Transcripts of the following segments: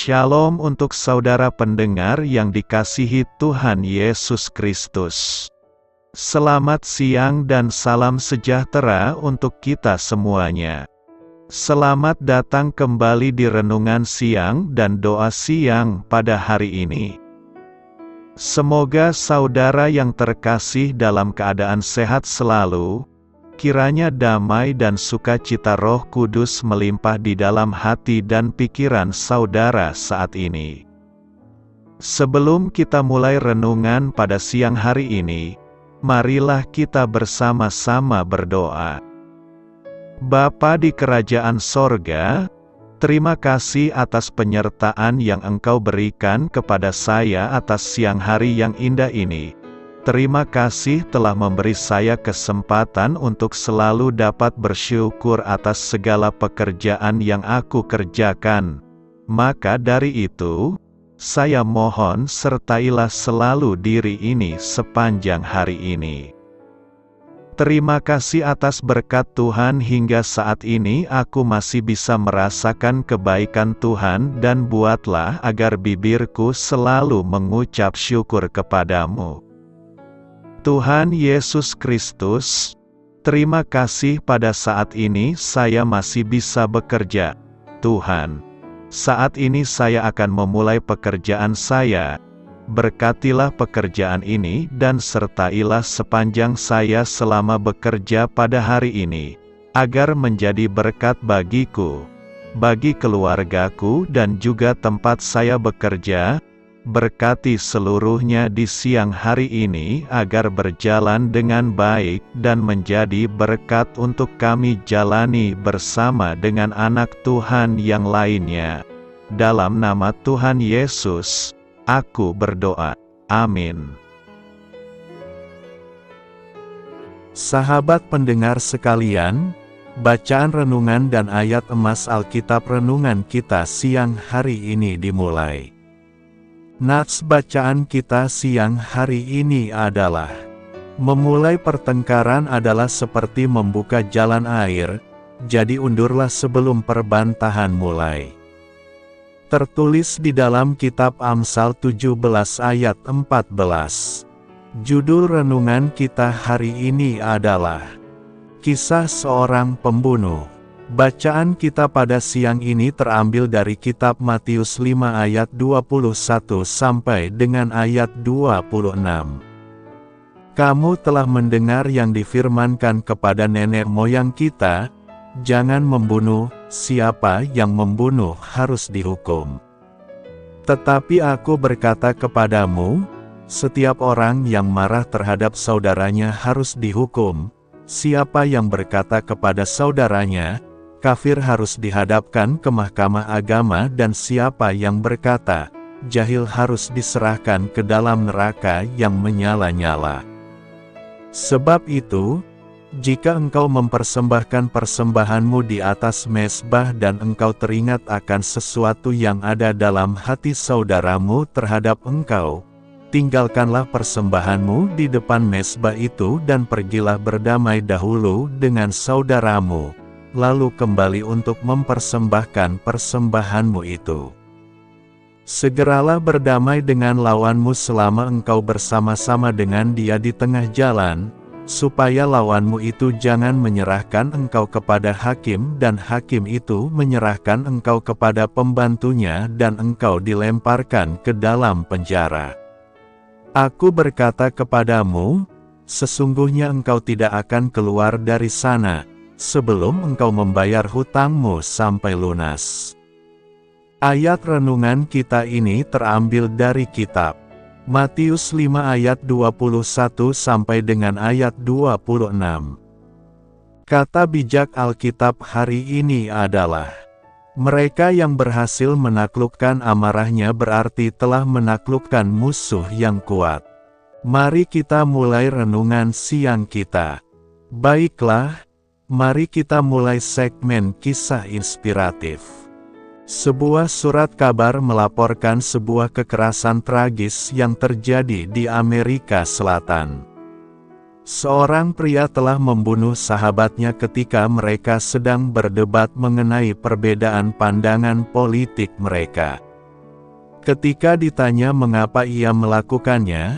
Shalom untuk saudara pendengar yang dikasihi Tuhan Yesus Kristus. Selamat siang dan salam sejahtera untuk kita semuanya. Selamat datang kembali di renungan siang dan doa siang pada hari ini. Semoga saudara yang terkasih dalam keadaan sehat selalu. Kiranya damai dan sukacita Roh Kudus melimpah di dalam hati dan pikiran saudara saat ini. Sebelum kita mulai renungan pada siang hari ini, marilah kita bersama-sama berdoa. Bapa di kerajaan sorga, terima kasih atas penyertaan yang Engkau berikan kepada saya atas siang hari yang indah ini. Terima kasih telah memberi saya kesempatan untuk selalu dapat bersyukur atas segala pekerjaan yang aku kerjakan. Maka dari itu, saya mohon sertailah selalu diri ini sepanjang hari ini. Terima kasih atas berkat Tuhan hingga saat ini aku masih bisa merasakan kebaikan Tuhan dan buatlah agar bibirku selalu mengucap syukur kepadamu. Tuhan Yesus Kristus, terima kasih pada saat ini saya masih bisa bekerja. Tuhan, saat ini saya akan memulai pekerjaan saya. Berkatilah pekerjaan ini dan sertailah sepanjang saya selama bekerja pada hari ini, agar menjadi berkat bagiku, bagi keluargaku dan juga tempat saya bekerja. Berkati seluruhnya di siang hari ini agar berjalan dengan baik dan menjadi berkat untuk kami jalani bersama dengan anak Tuhan yang lainnya. Dalam nama Tuhan Yesus, aku berdoa. Amin. Sahabat pendengar sekalian, bacaan renungan dan ayat emas Alkitab renungan kita siang hari ini dimulai. Nats bacaan kita siang hari ini adalah: memulai pertengkaran adalah seperti membuka jalan air, jadi undurlah sebelum perbantahan mulai. Tertulis di dalam kitab Amsal 17 ayat 14. Judul renungan kita hari ini adalah Kisah Seorang Pembunuh. Bacaan kita pada siang ini terambil dari kitab Matius 5 ayat 21 sampai dengan ayat 26. Kamu telah mendengar yang difirmankan kepada nenek moyang kita, jangan membunuh, siapa yang membunuh harus dihukum. Tetapi aku berkata kepadamu, setiap orang yang marah terhadap saudaranya harus dihukum. Siapa yang berkata kepada saudaranya, kafir harus dihadapkan ke mahkamah agama, dan siapa yang berkata, jahil harus diserahkan ke dalam neraka yang menyala-nyala. Sebab itu, jika engkau mempersembahkan persembahanmu di atas mezbah dan engkau teringat akan sesuatu yang ada dalam hati saudaramu terhadap engkau, tinggalkanlah persembahanmu di depan mezbah itu dan pergilah berdamai dahulu dengan saudaramu, lalu kembali untuk mempersembahkan persembahanmu itu. Segeralah berdamai dengan lawanmu selama engkau bersama-sama dengan dia di tengah jalan, supaya lawanmu itu jangan menyerahkan engkau kepada hakim dan hakim itu menyerahkan engkau kepada pembantunya dan engkau dilemparkan ke dalam penjara. Aku berkata kepadamu, sesungguhnya engkau tidak akan keluar dari sana sebelum engkau membayar hutangmu sampai lunas. Ayat renungan kita ini terambil dari kitab Matius 5 ayat 21 sampai dengan ayat 26. Kata bijak Alkitab hari ini adalah, mereka yang berhasil menaklukkan amarahnya berarti telah menaklukkan musuh yang kuat. Mari kita mulai renungan siang kita. Baiklah, mari kita mulai segmen kisah inspiratif. Sebuah surat kabar melaporkan sebuah kekerasan tragis yang terjadi di Amerika Selatan. Seorang pria telah membunuh sahabatnya ketika mereka sedang berdebat mengenai perbedaan pandangan politik mereka. Ketika ditanya mengapa ia melakukannya,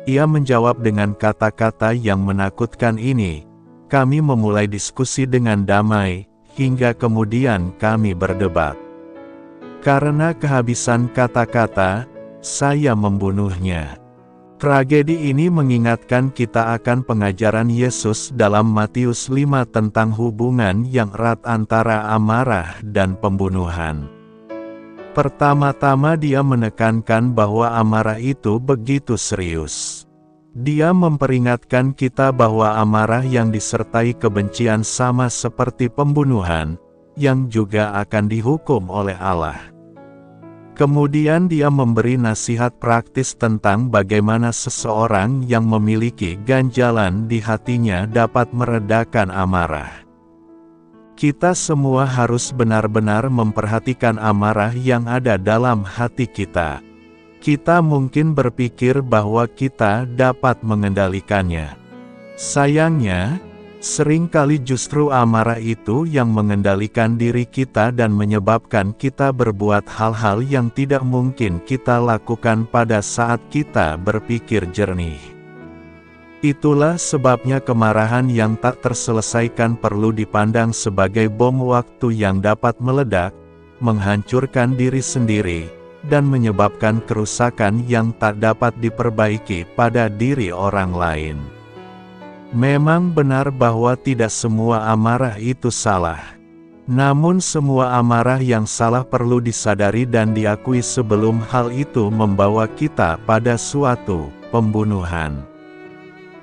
ia menjawab dengan kata-kata yang menakutkan ini, "Kami memulai diskusi dengan damai, hingga kemudian kami berdebat. Karena kehabisan kata-kata, saya membunuhnya." Tragedi ini mengingatkan kita akan pengajaran Yesus dalam Matius 5 tentang hubungan yang erat antara amarah dan pembunuhan. Pertama-tama dia menekankan bahwa amarah itu begitu serius. Dia memperingatkan kita bahwa amarah yang disertai kebencian sama seperti pembunuhan, yang juga akan dihukum oleh Allah. Kemudian dia memberi nasihat praktis tentang bagaimana seseorang yang memiliki ganjalan di hatinya dapat meredakan amarah. Kita semua harus benar-benar memperhatikan amarah yang ada dalam hati kita. Kita mungkin berpikir bahwa kita dapat mengendalikannya. Sayangnya, seringkali justru amarah itu yang mengendalikan diri kita dan menyebabkan kita berbuat hal-hal yang tidak mungkin kita lakukan pada saat kita berpikir jernih. Itulah sebabnya kemarahan yang tak terselesaikan perlu dipandang sebagai bom waktu yang dapat meledak, menghancurkan diri sendiri, dan menyebabkan kerusakan yang tak dapat diperbaiki pada diri orang lain. Memang benar bahwa tidak semua amarah itu salah. Namun semua amarah yang salah perlu disadari dan diakui sebelum hal itu membawa kita pada suatu pembunuhan.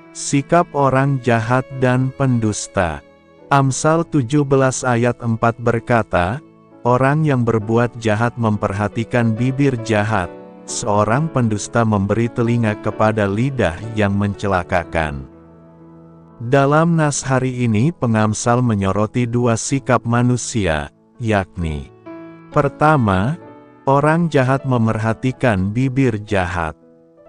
Sikap orang jahat dan pendusta. Amsal 17 ayat 4 berkata, "Orang yang berbuat jahat memperhatikan bibir jahat, seorang pendusta memberi telinga kepada lidah yang mencelakakan." Dalam nas hari ini pengamsal menyoroti dua sikap manusia, yakni: pertama, orang jahat memerhatikan bibir jahat.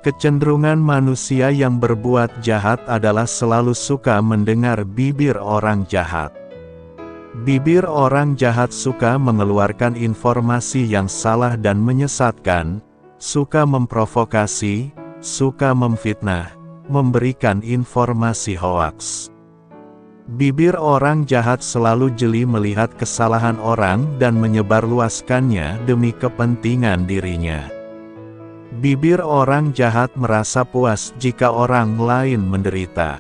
Kecenderungan manusia yang berbuat jahat adalah selalu suka mendengar bibir orang jahat. Bibir orang jahat suka mengeluarkan informasi yang salah dan menyesatkan, suka memprovokasi, suka memfitnah, memberikan informasi hoaks. Bibir orang jahat selalu jeli melihat kesalahan orang dan menyebarluaskannya demi kepentingan dirinya. Bibir orang jahat merasa puas jika orang lain menderita.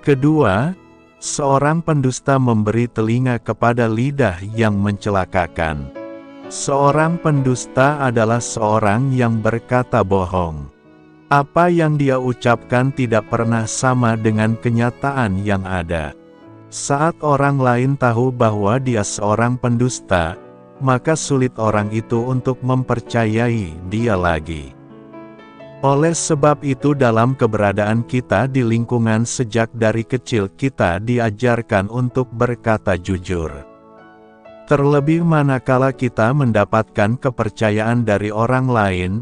Kedua, seorang pendusta memberi telinga kepada lidah yang mencelakakan. Seorang pendusta adalah seorang yang berkata bohong. Apa yang dia ucapkan tidak pernah sama dengan kenyataan yang ada. Saat orang lain tahu bahwa dia seorang pendusta, maka sulit orang itu untuk mempercayai dia lagi. Oleh sebab itu dalam keberadaan kita di lingkungan sejak dari kecil kita diajarkan untuk berkata jujur. Terlebih manakala kita mendapatkan kepercayaan dari orang lain,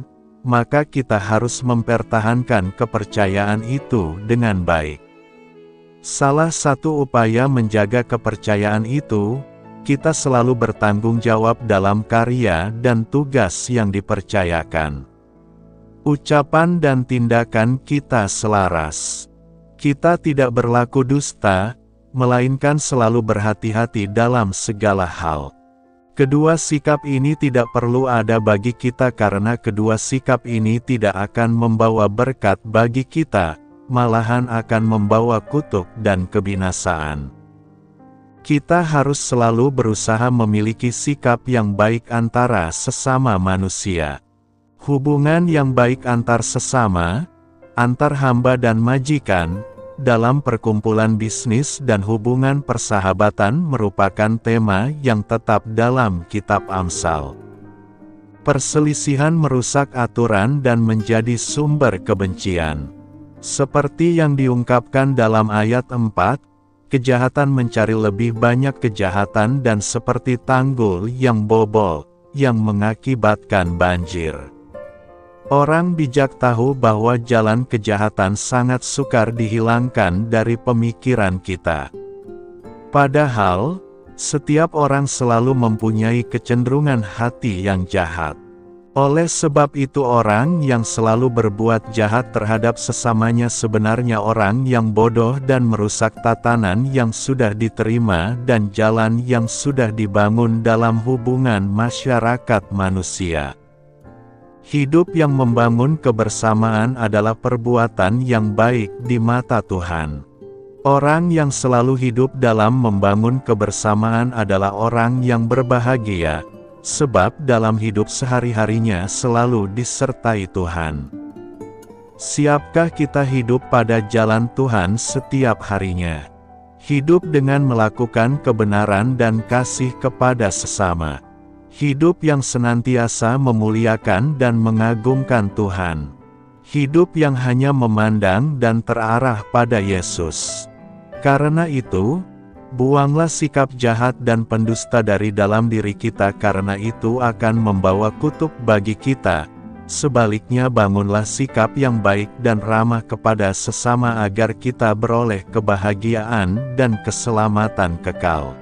maka kita harus mempertahankan kepercayaan itu dengan baik. Salah satu upaya menjaga kepercayaan itu, kita selalu bertanggung jawab dalam karya dan tugas yang dipercayakan. Ucapan dan tindakan kita selaras. Kita tidak berlaku dusta, melainkan selalu berhati-hati dalam segala hal. Kedua sikap ini tidak perlu ada bagi kita karena kedua sikap ini tidak akan membawa berkat bagi kita, malahan akan membawa kutuk dan kebinasaan. Kita harus selalu berusaha memiliki sikap yang baik antara sesama manusia. Hubungan yang baik antar sesama, antar hamba dan majikan, dalam perkumpulan bisnis dan hubungan persahabatan merupakan tema yang tetap dalam kitab Amsal. Perselisihan merusak aturan dan menjadi sumber kebencian. Seperti yang diungkapkan dalam ayat 4, kejahatan mencari lebih banyak kejahatan dan seperti tanggul yang bobol, yang mengakibatkan banjir. Orang bijak tahu bahwa jalan kejahatan sangat sukar dihilangkan dari pemikiran kita. Padahal, setiap orang selalu mempunyai kecenderungan hati yang jahat. Oleh sebab itu orang yang selalu berbuat jahat terhadap sesamanya sebenarnya orang yang bodoh dan merusak tatanan yang sudah diterima dan jalan yang sudah dibangun dalam hubungan masyarakat manusia. Hidup yang membangun kebersamaan adalah perbuatan yang baik di mata Tuhan. Orang yang selalu hidup dalam membangun kebersamaan adalah orang yang berbahagia, sebab dalam hidup sehari-harinya selalu disertai Tuhan. Siapkah kita hidup pada jalan Tuhan setiap harinya? Hidup dengan melakukan kebenaran dan kasih kepada sesama. Hidup yang senantiasa memuliakan dan mengagungkan Tuhan. Hidup yang hanya memandang dan terarah pada Yesus. Karena itu, buanglah sikap jahat dan pendusta dari dalam diri kita, karena itu akan membawa kutuk bagi kita. Sebaliknya bangunlah sikap yang baik dan ramah kepada sesama agar kita beroleh kebahagiaan dan keselamatan kekal.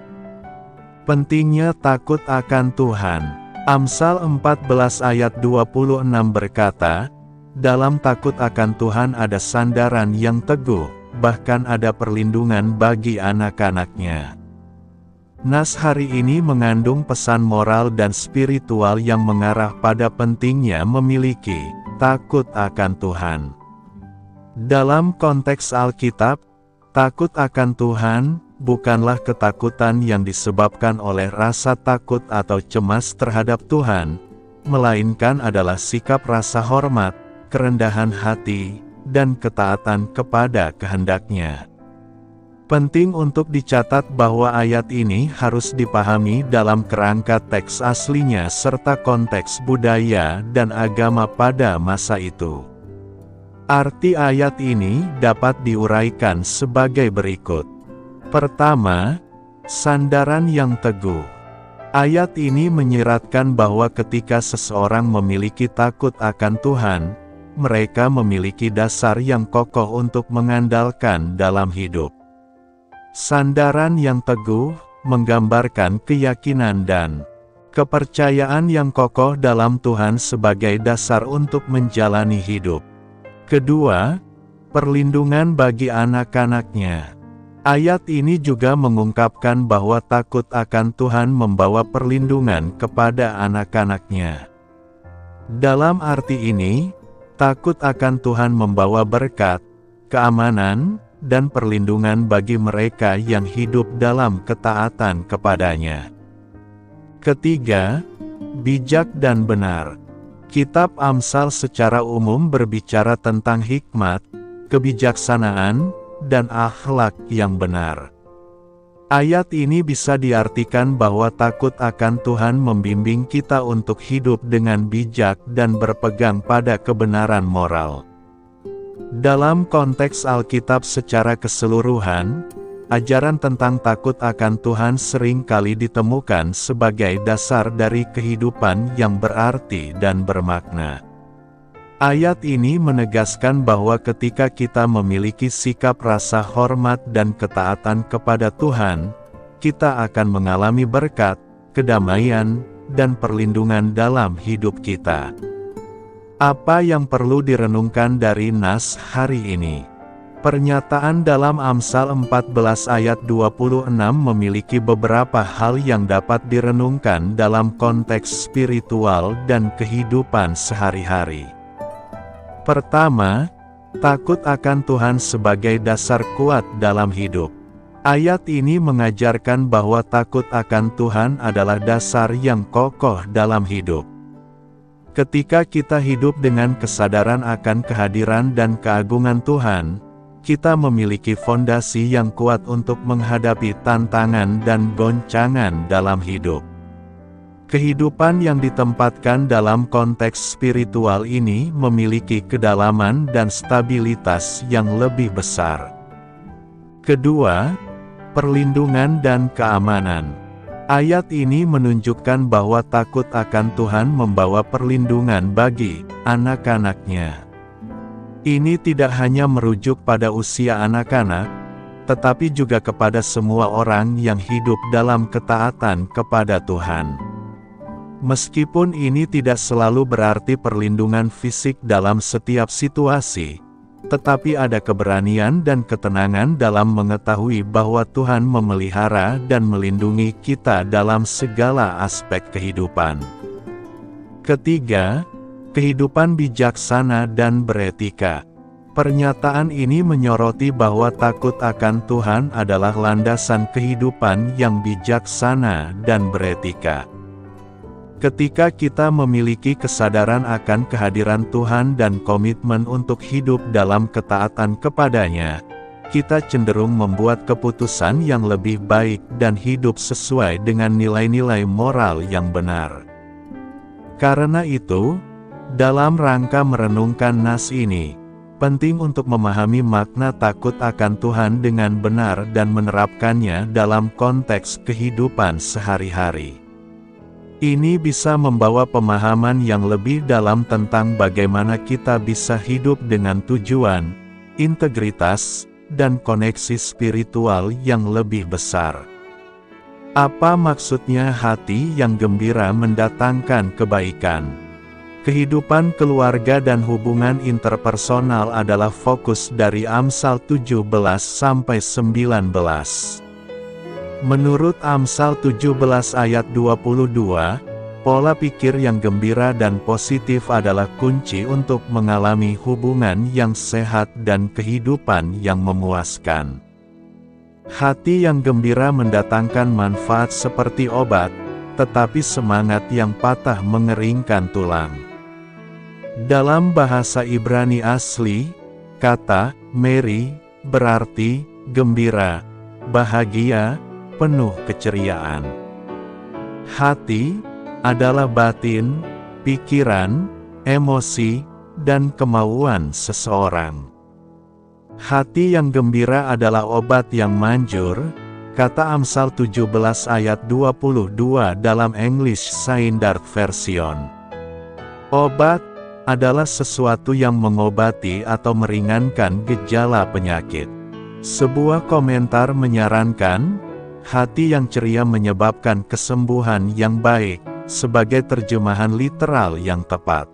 Pentingnya takut akan Tuhan. Amsal 14 ayat 26 berkata, "Dalam takut akan Tuhan ada sandaran yang teguh, bahkan ada perlindungan bagi anak-anaknya." Nas hari ini mengandung pesan moral dan spiritual yang mengarah pada pentingnya memiliki takut akan Tuhan. Dalam konteks Alkitab, takut akan Tuhan bukanlah ketakutan yang disebabkan oleh rasa takut atau cemas terhadap Tuhan, melainkan adalah sikap rasa hormat, kerendahan hati, dan ketaatan kepada kehendak-Nya. Penting untuk dicatat bahwa ayat ini harus dipahami dalam kerangka teks aslinya serta konteks budaya dan agama pada masa itu. Arti ayat ini dapat diuraikan sebagai berikut. Pertama, sandaran yang teguh. Ayat ini menyiratkan bahwa ketika seseorang memiliki takut akan Tuhan, mereka memiliki dasar yang kokoh untuk mengandalkan dalam hidup. Sandaran yang teguh menggambarkan keyakinan dan kepercayaan yang kokoh dalam Tuhan sebagai dasar untuk menjalani hidup. Kedua, perlindungan bagi anak-anaknya. Ayat ini juga mengungkapkan bahwa takut akan Tuhan membawa perlindungan kepada anak-anaknya. Dalam arti ini, takut akan Tuhan membawa berkat, keamanan, dan perlindungan bagi mereka yang hidup dalam ketaatan kepadanya. Ketiga, bijak dan benar. Kitab Amsal secara umum berbicara tentang hikmat, kebijaksanaan, dan akhlak yang benar. Ayat ini bisa diartikan bahwa takut akan Tuhan membimbing kita untuk hidup dengan bijak dan berpegang pada kebenaran moral. Dalam konteks Alkitab secara keseluruhan, ajaran tentang takut akan Tuhan sering kali ditemukan sebagai dasar dari kehidupan yang berarti dan bermakna. Ayat ini menegaskan bahwa ketika kita memiliki sikap rasa hormat dan ketaatan kepada Tuhan, kita akan mengalami berkat, kedamaian, dan perlindungan dalam hidup kita. Apa yang perlu direnungkan dari nas hari ini? Pernyataan dalam Amsal 14 ayat 26 memiliki beberapa hal yang dapat direnungkan dalam konteks spiritual dan kehidupan sehari-hari. Pertama, takut akan Tuhan sebagai dasar kuat dalam hidup. Ayat ini mengajarkan bahwa takut akan Tuhan adalah dasar yang kokoh dalam hidup. Ketika kita hidup dengan kesadaran akan kehadiran dan keagungan Tuhan, kita memiliki fondasi yang kuat untuk menghadapi tantangan dan goncangan dalam hidup. Kehidupan yang ditempatkan dalam konteks spiritual ini memiliki kedalaman dan stabilitas yang lebih besar. Kedua, perlindungan dan keamanan. Ayat ini menunjukkan bahwa takut akan Tuhan membawa perlindungan bagi anak-anaknya. Ini tidak hanya merujuk pada usia anak-anak, tetapi juga kepada semua orang yang hidup dalam ketaatan kepada Tuhan. Meskipun ini tidak selalu berarti perlindungan fisik dalam setiap situasi, tetapi ada keberanian dan ketenangan dalam mengetahui bahwa Tuhan memelihara dan melindungi kita dalam segala aspek kehidupan. Ketiga, kehidupan bijaksana dan beretika. Pernyataan ini menyoroti bahwa takut akan Tuhan adalah landasan kehidupan yang bijaksana dan beretika. Ketika kita memiliki kesadaran akan kehadiran Tuhan dan komitmen untuk hidup dalam ketaatan kepadanya, kita cenderung membuat keputusan yang lebih baik dan hidup sesuai dengan nilai-nilai moral yang benar. Karena itu, dalam rangka merenungkan nas ini, penting untuk memahami makna takut akan Tuhan dengan benar dan menerapkannya dalam konteks kehidupan sehari-hari. Ini bisa membawa pemahaman yang lebih dalam tentang bagaimana kita bisa hidup dengan tujuan, integritas, dan koneksi spiritual yang lebih besar. Apa maksudnya hati yang gembira mendatangkan kebaikan? Kehidupan keluarga dan hubungan interpersonal adalah fokus dari Amsal 17-19. Menurut Amsal 17 ayat 22, pola pikir yang gembira dan positif adalah kunci untuk mengalami hubungan yang sehat dan kehidupan yang memuaskan. Hati yang gembira mendatangkan manfaat seperti obat, tetapi semangat yang patah mengeringkan tulang. Dalam bahasa Ibrani asli, kata "meri" berarti gembira, bahagia, penuh keceriaan. Hati adalah batin, pikiran, emosi, dan kemauan seseorang. Hati yang gembira adalah obat yang manjur, kata Amsal 17 ayat 22 dalam English Standard Version. Obat adalah sesuatu yang mengobati atau meringankan gejala penyakit. Sebuah komentar menyarankan, hati yang ceria menyebabkan kesembuhan yang baik, sebagai terjemahan literal yang tepat.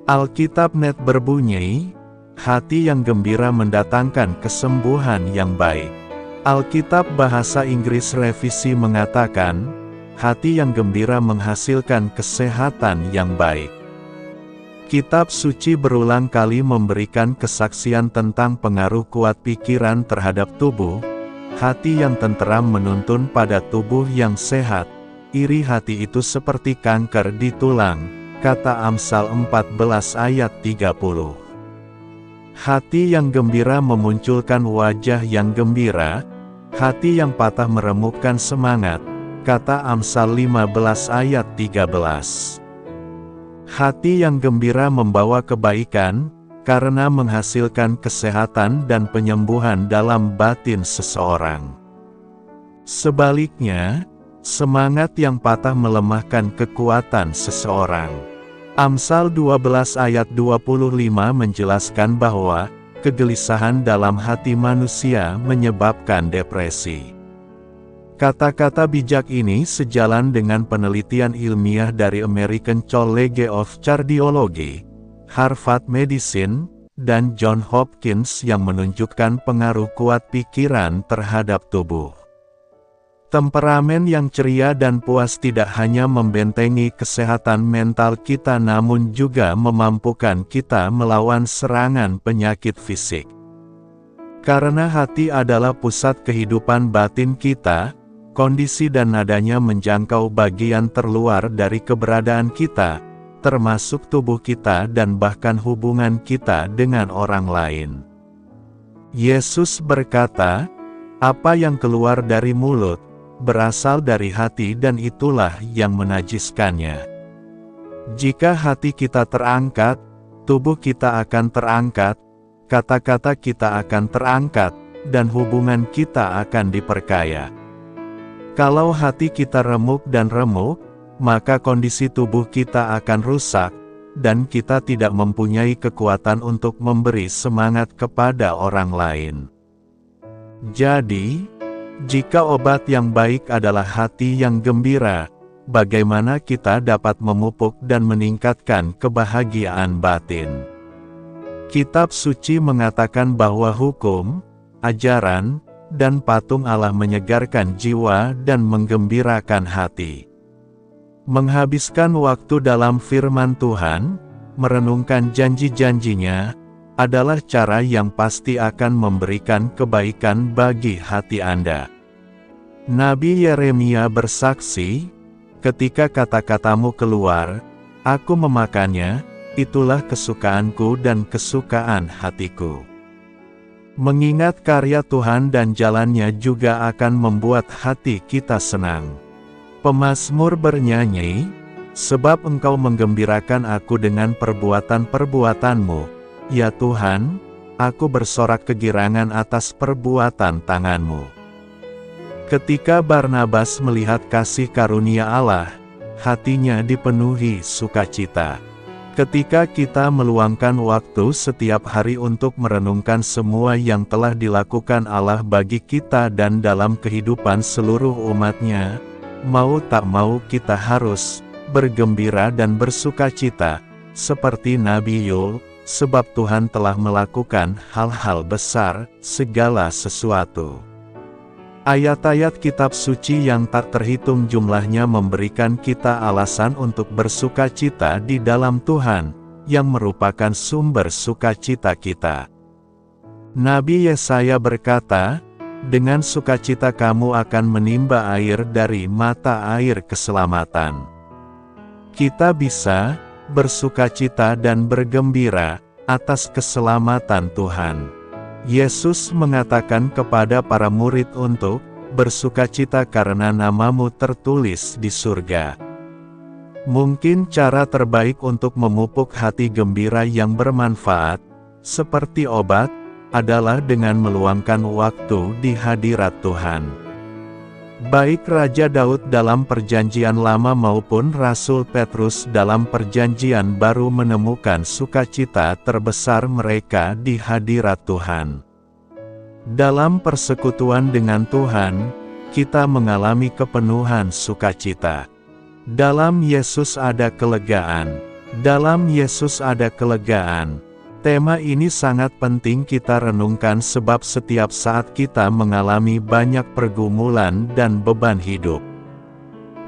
Alkitab.net berbunyi, hati yang gembira mendatangkan kesembuhan yang baik. Alkitab Bahasa Inggris Revisi mengatakan, hati yang gembira menghasilkan kesehatan yang baik. Kitab suci berulang kali memberikan kesaksian tentang pengaruh kuat pikiran terhadap tubuh. Hati yang tenteram menuntun pada tubuh yang sehat. Iri hati itu seperti kanker di tulang, kata Amsal 14 ayat 30. Hati yang gembira memunculkan wajah yang gembira. Hati yang patah meremukkan semangat, kata Amsal 15 ayat 13. Hati yang gembira membawa kebaikan, karena menghasilkan kesehatan dan penyembuhan dalam batin seseorang. Sebaliknya, semangat yang patah melemahkan kekuatan seseorang. Amsal 12 ayat 25 menjelaskan bahwa, kegelisahan dalam hati manusia menyebabkan depresi. Kata-kata bijak ini sejalan dengan penelitian ilmiah dari American College of Cardiology, Harvard Medicine, dan Johns Hopkins yang menunjukkan pengaruh kuat pikiran terhadap tubuh. Temperamen yang ceria dan puas tidak hanya membentengi kesehatan mental kita namun juga memampukan kita melawan serangan penyakit fisik. Karena hati adalah pusat kehidupan batin kita, kondisi dan nadanya menjangkau bagian terluar dari keberadaan kita, termasuk tubuh kita dan bahkan hubungan kita dengan orang lain. Yesus berkata, "Apa yang keluar dari mulut, berasal dari hati dan itulah yang menajiskannya." Jika hati kita terangkat, tubuh kita akan terangkat, kata-kata kita akan terangkat, dan hubungan kita akan diperkaya. Kalau hati kita remuk dan remuk, maka kondisi tubuh kita akan rusak, dan kita tidak mempunyai kekuatan untuk memberi semangat kepada orang lain. Jadi, jika obat yang baik adalah hati yang gembira, bagaimana kita dapat memupuk dan meningkatkan kebahagiaan batin. Kitab suci mengatakan bahwa hukum, ajaran, dan patung Allah menyegarkan jiwa dan menggembirakan hati. Menghabiskan waktu dalam firman Tuhan, merenungkan janji-janjinya, adalah cara yang pasti akan memberikan kebaikan bagi hati Anda. Nabi Yeremia bersaksi, "Ketika kata-katamu keluar, aku memakannya, itulah kesukaanku dan kesukaan hatiku." Mengingat karya Tuhan dan jalannya juga akan membuat hati kita senang. Pemazmur bernyanyi, "Sebab Engkau menggembirakan aku dengan perbuatan-perbuatanmu, ya Tuhan, aku bersorak kegirangan atas perbuatan tangan-Mu." Ketika Barnabas melihat kasih karunia Allah, hatinya dipenuhi sukacita. Ketika kita meluangkan waktu setiap hari untuk merenungkan semua yang telah dilakukan Allah bagi kita dan dalam kehidupan seluruh umat-Nya, mau tak mau kita harus bergembira dan bersukacita, seperti Nabi Yul, sebab Tuhan telah melakukan hal-hal besar, segala sesuatu. Ayat-ayat kitab suci yang tak terhitung jumlahnya memberikan kita alasan untuk bersukacita di dalam Tuhan, yang merupakan sumber sukacita kita. Nabi Yesaya berkata, "Dengan sukacita kamu akan menimba air dari mata air keselamatan." Kita bisa bersukacita dan bergembira atas keselamatan Tuhan. Yesus mengatakan kepada para murid untuk bersukacita karena namamu tertulis di surga. Mungkin cara terbaik untuk memupuk hati gembira yang bermanfaat, seperti obat, adalah dengan meluangkan waktu di hadirat Tuhan. Baik Raja Daud dalam Perjanjian Lama maupun Rasul Petrus dalam Perjanjian Baru menemukan sukacita terbesar mereka di hadirat Tuhan. Dalam persekutuan dengan Tuhan, kita mengalami kepenuhan sukacita. Dalam Yesus ada kelegaan. Dalam Yesus ada kelegaan. Tema ini sangat penting kita renungkan sebab setiap saat kita mengalami banyak pergumulan dan beban hidup.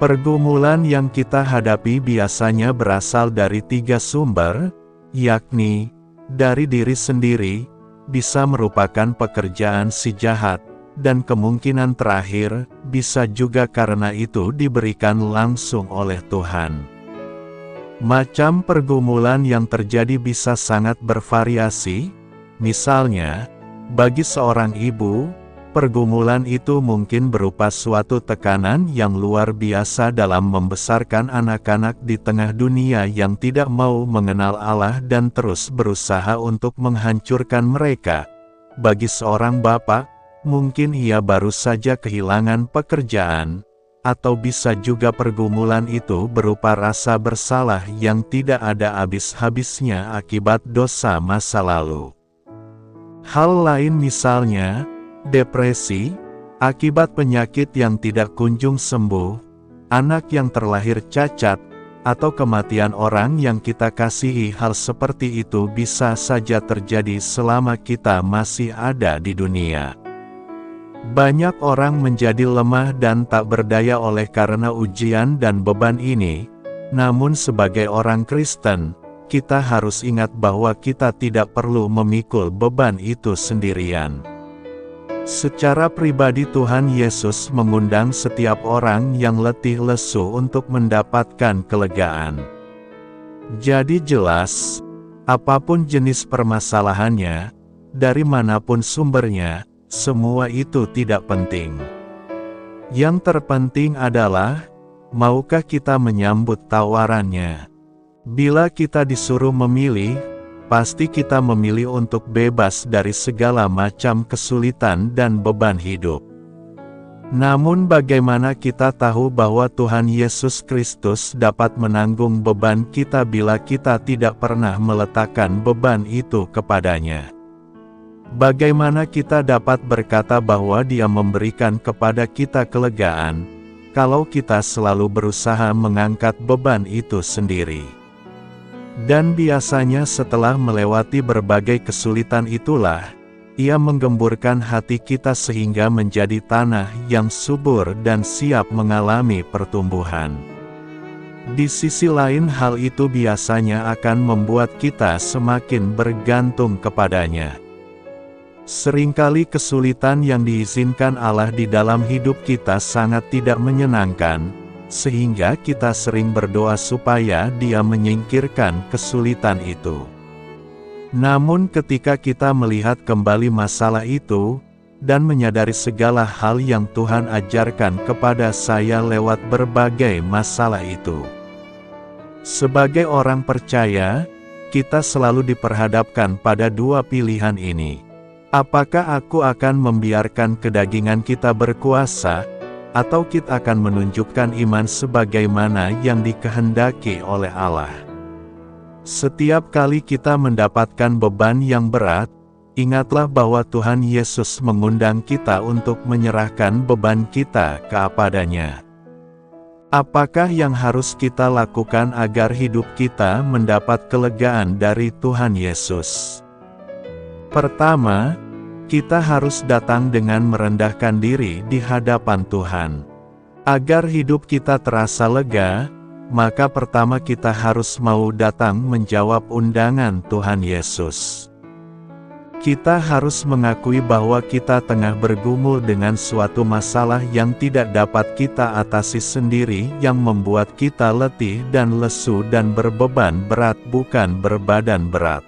Pergumulan yang kita hadapi biasanya berasal dari 3 sumber, yakni, dari diri sendiri, bisa merupakan pekerjaan si jahat, dan kemungkinan terakhir, bisa juga karena itu diberikan langsung oleh Tuhan. Macam pergumulan yang terjadi bisa sangat bervariasi, misalnya, bagi seorang ibu, pergumulan itu mungkin berupa suatu tekanan yang luar biasa dalam membesarkan anak-anak di tengah dunia yang tidak mau mengenal Allah dan terus berusaha untuk menghancurkan mereka. Bagi seorang bapak, mungkin ia baru saja kehilangan pekerjaan, atau bisa juga pergumulan itu berupa rasa bersalah yang tidak ada habis-habisnya akibat dosa masa lalu. Hal lain misalnya, depresi, akibat penyakit yang tidak kunjung sembuh, anak yang terlahir cacat, atau kematian orang yang kita kasihi. Hal seperti itu bisa saja terjadi selama kita masih ada di dunia. Banyak orang menjadi lemah dan tak berdaya oleh karena ujian dan beban ini, namun sebagai orang Kristen, kita harus ingat bahwa kita tidak perlu memikul beban itu sendirian. Secara pribadi Tuhan Yesus mengundang setiap orang yang letih lesu untuk mendapatkan kelegaan. Jadi jelas, apapun jenis permasalahannya, dari manapun sumbernya, semua itu tidak penting. Yang terpenting adalah, maukah kita menyambut tawarannya? Bila kita disuruh memilih, pasti kita memilih untuk bebas dari segala macam kesulitan dan beban hidup. Namun bagaimana kita tahu bahwa Tuhan Yesus Kristus dapat menanggung beban kita bila kita tidak pernah meletakkan beban itu kepadanya? Bagaimana kita dapat berkata bahwa Dia memberikan kepada kita kelegaan, kalau kita selalu berusaha mengangkat beban itu sendiri. Dan biasanya setelah melewati berbagai kesulitan itulah, Ia menggemburkan hati kita sehingga menjadi tanah yang subur dan siap mengalami pertumbuhan. Di sisi lain hal itu biasanya akan membuat kita semakin bergantung kepadanya. Seringkali kesulitan yang diizinkan Allah di dalam hidup kita sangat tidak menyenangkan, sehingga kita sering berdoa supaya Dia menyingkirkan kesulitan itu. Namun ketika kita melihat kembali masalah itu, dan menyadari segala hal yang Tuhan ajarkan kepada saya lewat berbagai masalah itu. Sebagai orang percaya, kita selalu diperhadapkan pada dua pilihan ini. Apakah aku akan membiarkan kedagingan kita berkuasa, atau kita akan menunjukkan iman sebagaimana yang dikehendaki oleh Allah? Setiap kali kita mendapatkan beban yang berat, ingatlah bahwa Tuhan Yesus mengundang kita untuk menyerahkan beban kita kepadanya. Apakah yang harus kita lakukan agar hidup kita mendapat kelegaan dari Tuhan Yesus? Pertama, kita harus datang dengan merendahkan diri di hadapan Tuhan. Agar hidup kita terasa lega, maka pertama kita harus mau datang menjawab undangan Tuhan Yesus. Kita harus mengakui bahwa kita tengah bergumul dengan suatu masalah yang tidak dapat kita atasi sendiri, yang membuat kita letih dan lesu dan berbeban berat, bukan berbadan berat.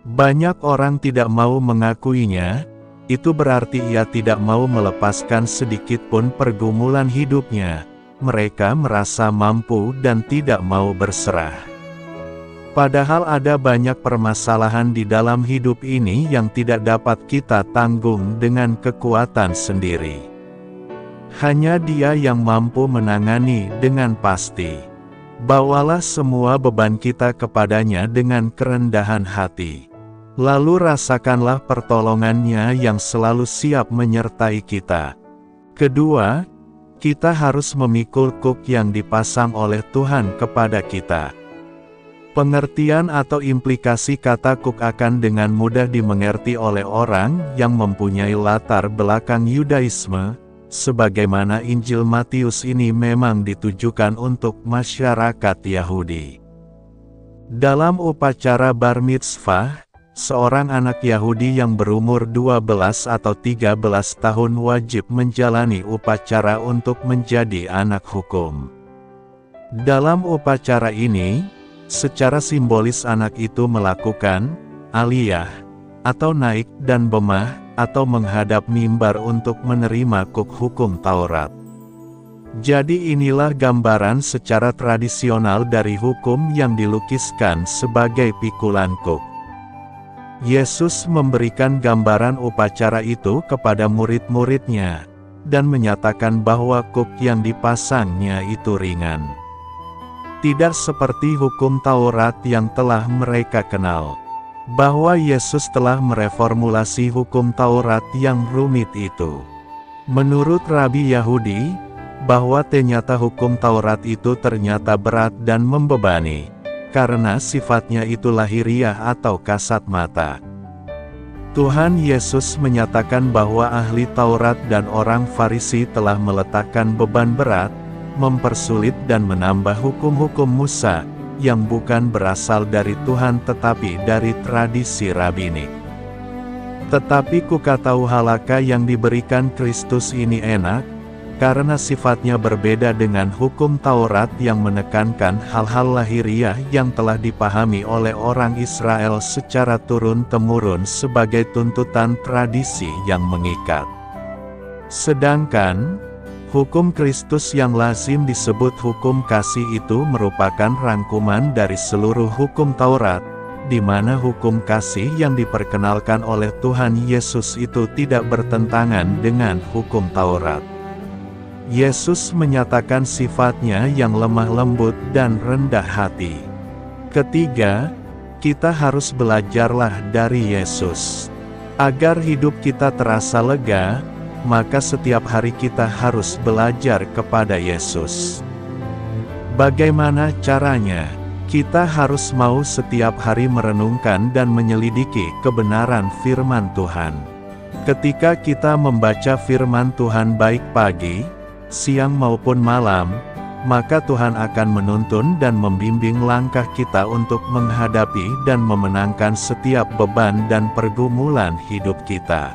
Banyak orang tidak mau mengakuinya, itu berarti ia tidak mau melepaskan sedikit pun pergumulan hidupnya. Mereka merasa mampu dan tidak mau berserah. Padahal ada banyak permasalahan di dalam hidup ini yang tidak dapat kita tanggung dengan kekuatan sendiri. Hanya Dia yang mampu menangani dengan pasti. Bawalah semua beban kita kepadanya dengan kerendahan hati. Lalu rasakanlah pertolongannya yang selalu siap menyertai kita. Kedua, kita harus memikul kuk yang dipasang oleh Tuhan kepada kita. Pengertian atau implikasi kata kuk akan dengan mudah dimengerti oleh orang yang mempunyai latar belakang Yudaisme, sebagaimana Injil Matius ini memang ditujukan untuk masyarakat Yahudi. Dalam upacara bar mitzvah, seorang anak Yahudi yang berumur 12 atau 13 tahun wajib menjalani upacara untuk menjadi anak hukum. Dalam upacara ini, secara simbolis anak itu melakukan aliyah, atau naik dan bemah, atau menghadap mimbar untuk menerima kuk hukum Taurat. Jadi inilah gambaran secara tradisional dari hukum yang dilukiskan sebagai pikulan kuk. Yesus memberikan gambaran upacara itu kepada murid-muridnya, dan menyatakan bahwa kuk yang dipasangnya itu ringan. Tidak seperti hukum Taurat yang telah mereka kenal, bahwa Yesus telah mereformulasi hukum Taurat yang rumit itu. Menurut Rabi Yahudi, bahwa ternyata hukum Taurat itu ternyata berat dan membebani, karena sifatnya itu lahiriah atau kasat mata. Tuhan Yesus menyatakan bahwa ahli Taurat dan orang Farisi telah meletakkan beban berat, mempersulit dan menambah hukum-hukum Musa, yang bukan berasal dari Tuhan tetapi dari tradisi rabinik. Tetapi kukatauhalaka yang diberikan Kristus ini enak, karena sifatnya berbeda dengan hukum Taurat yang menekankan hal-hal lahiriah yang telah dipahami oleh orang Israel secara turun-temurun sebagai tuntutan tradisi yang mengikat. Sedangkan, hukum Kristus yang lazim disebut hukum kasih itu merupakan rangkuman dari seluruh hukum Taurat, di mana hukum kasih yang diperkenalkan oleh Tuhan Yesus itu tidak bertentangan dengan hukum Taurat. Yesus menyatakan sifatnya yang lemah lembut dan rendah hati. Ketiga, kita harus belajarlah dari Yesus. Agar hidup kita terasa lega, maka setiap hari kita harus belajar kepada Yesus. Bagaimana caranya? Kita harus mau setiap hari merenungkan dan menyelidiki kebenaran firman Tuhan. Ketika kita membaca firman Tuhan baik pagi, siang maupun malam, maka Tuhan akan menuntun dan membimbing langkah kita untuk menghadapi dan memenangkan setiap beban dan pergumulan hidup kita.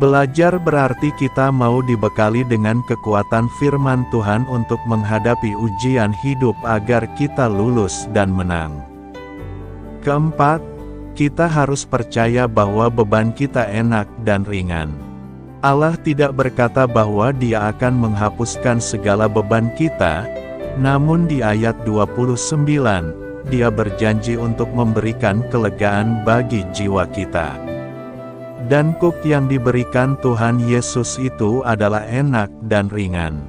Belajar berarti kita mau dibekali dengan kekuatan firman Tuhan untuk menghadapi ujian hidup agar kita lulus dan menang. Keempat, kita harus percaya bahwa beban kita enak dan ringan. Allah tidak berkata bahwa Dia akan menghapuskan segala beban kita, namun di ayat 29, Dia berjanji untuk memberikan kelegaan bagi jiwa kita. Dan kuk yang diberikan Tuhan Yesus itu adalah enak dan ringan.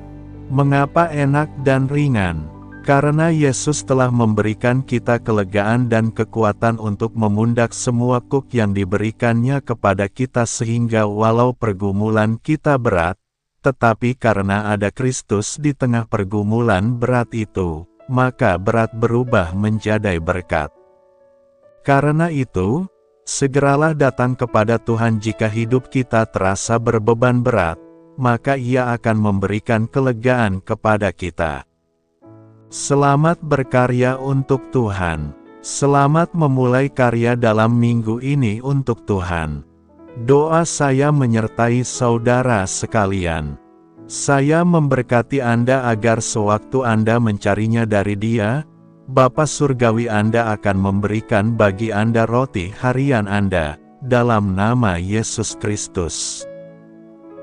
Mengapa enak dan ringan? Karena Yesus telah memberikan kita kelegaan dan kekuatan untuk memundak semua kuk yang diberikannya kepada kita sehingga walau pergumulan kita berat, tetapi karena ada Kristus di tengah pergumulan berat itu, maka berat berubah menjadi berkat. Karena itu, segeralah datang kepada Tuhan jika hidup kita terasa berbeban berat, maka Ia akan memberikan kelegaan kepada kita. Selamat berkarya untuk Tuhan. Selamat memulai karya dalam minggu ini untuk Tuhan. Doa saya menyertai saudara sekalian. Saya memberkati Anda agar sewaktu Anda mencarinya dari Dia, Bapa Surgawi Anda akan memberikan bagi Anda roti harian Anda, dalam nama Yesus Kristus.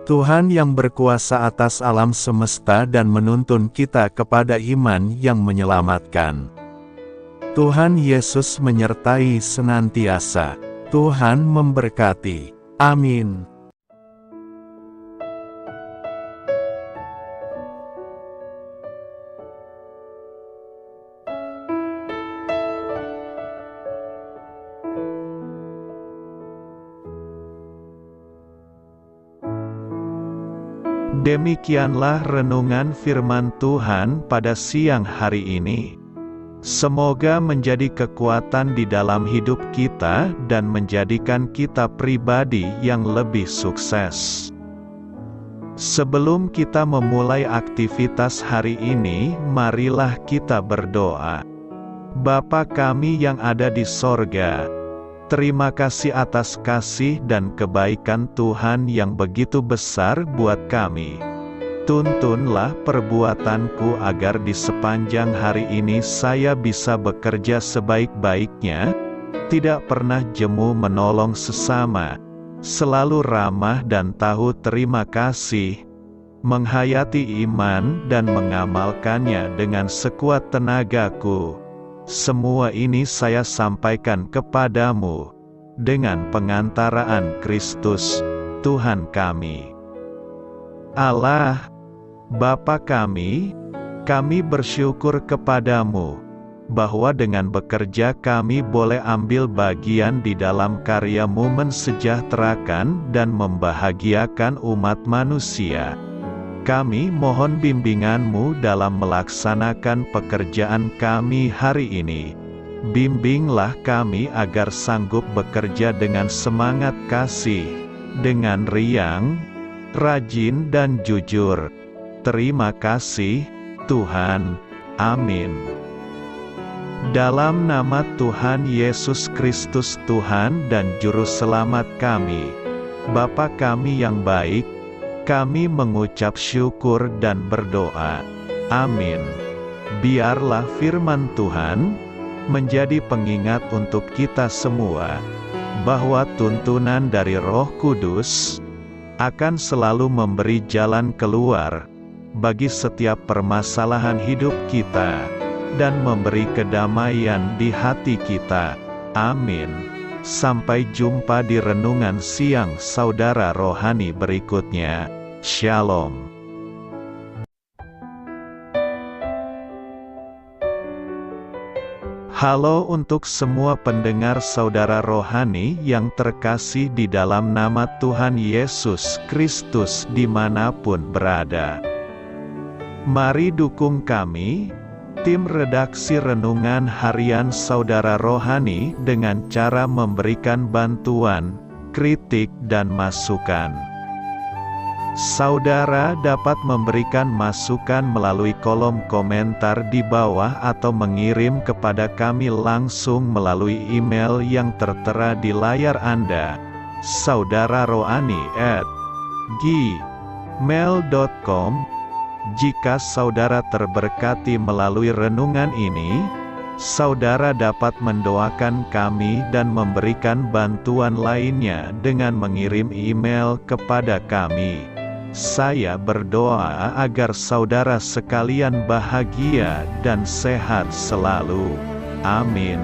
Tuhan yang berkuasa atas alam semesta dan menuntun kita kepada iman yang menyelamatkan. Tuhan Yesus menyertai senantiasa. Tuhan memberkati. Amin. Demikianlah renungan firman Tuhan pada siang hari ini. Semoga menjadi kekuatan di dalam hidup kita dan menjadikan kita pribadi yang lebih sukses. Sebelum kita memulai aktivitas hari ini, marilah kita berdoa. Bapa kami yang ada di sorga, terima kasih atas kasih dan kebaikan Tuhan yang begitu besar buat kami. Tuntunlah perbuatanku agar di sepanjang hari ini saya bisa bekerja sebaik-baiknya, tidak pernah jemu menolong sesama, selalu ramah dan tahu terima kasih, menghayati iman dan mengamalkannya dengan sekuat tenagaku. Semua ini saya sampaikan kepadamu, dengan pengantaraan Kristus, Tuhan kami. Allah, Bapa kami bersyukur kepadamu, bahwa dengan bekerja kami boleh ambil bagian di dalam karya-Mu mensejahterakan dan membahagiakan umat manusia. Kami mohon bimbingan-Mu dalam melaksanakan pekerjaan kami hari ini. Bimbinglah kami agar sanggup bekerja dengan semangat kasih, dengan riang, rajin dan jujur. Terima kasih, Tuhan. Amin. Dalam nama Tuhan Yesus Kristus Tuhan dan Juru Selamat kami, Bapa kami yang baik, kami mengucap syukur dan berdoa. Amin. Biarlah firman Tuhan menjadi pengingat untuk kita semua, bahwa tuntunan dari Roh Kudus akan selalu memberi jalan keluar bagi setiap permasalahan hidup kita, dan memberi kedamaian di hati kita. Amin. Sampai jumpa di renungan siang saudara rohani berikutnya. Shalom. Halo untuk semua pendengar saudara rohani yang terkasih di dalam nama Tuhan Yesus Kristus dimanapun berada. Mari dukung kami, tim redaksi Renungan Harian Saudara Rohani dengan cara memberikan bantuan, kritik dan masukan. Saudara dapat memberikan masukan melalui kolom komentar di bawah atau mengirim kepada kami langsung melalui email yang tertera di layar Anda, saudararohani@gmail.com. Jika saudara terberkati melalui renungan ini, saudara dapat mendoakan kami dan memberikan bantuan lainnya dengan mengirim email kepada kami. Saya berdoa agar saudara sekalian bahagia dan sehat selalu. Amin.